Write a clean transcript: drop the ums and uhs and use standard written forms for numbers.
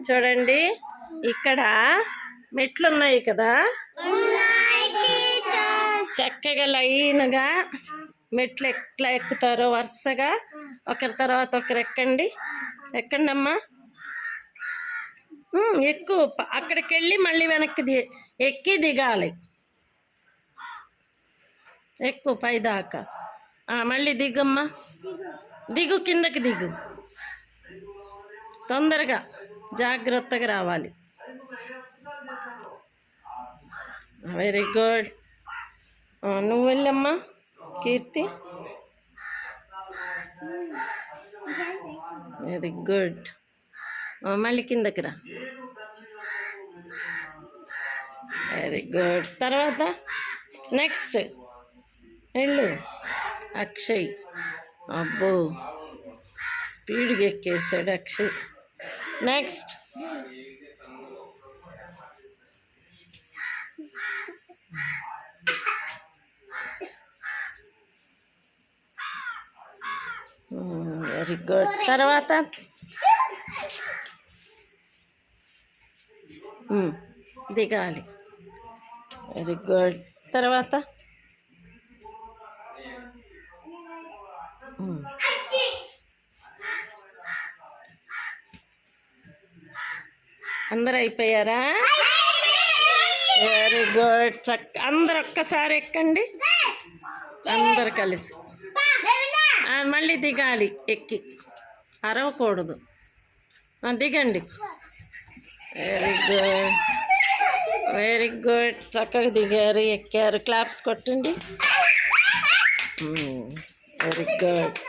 చూడండి ఇక్కడ మెట్లు ఉన్నాయి కదా, చక్కగా లైన్గా మెట్లు ఎట్లా ఎక్కుతారో వరుసగా ఒకరి తర్వాత ఒకరు ఎక్కండి. ఎక్కండి అమ్మా, ఎక్కువ. అక్కడికి వెళ్ళి మళ్ళీ వెనక్కి ఎక్కి దిగాలి. ఎక్కువ పైదాకా. మళ్ళీ దిగమ్మా, దిగు, కిందకి దిగు. తొందరగా జాగ్రత్తగా రావాలి. Very good. నువ్వు వెళ్ళమ్మా కీర్తి. Very good. మళ్ళీ కిందకి రా. Very good. తర్వాత నెక్స్ట్ వెళ్ళు అక్షయ్. అబ్బో స్పీడ్గా ఎక్కేసాడు అక్షయ్. Next very good. తర్వాత దిగాలి. Very good. తర్వాత అందరు అయిపోయారా? Very good. అందరు ఒక్కసారి ఎక్కండి, అందరు కలిసి. మళ్ళీ దిగాలి, ఎక్కి అరవకూడదు. దిగండి. Very good, very good. చక్కగా దిగారు, ఎక్కారు. క్లాప్స్ కొట్టండి. Very good.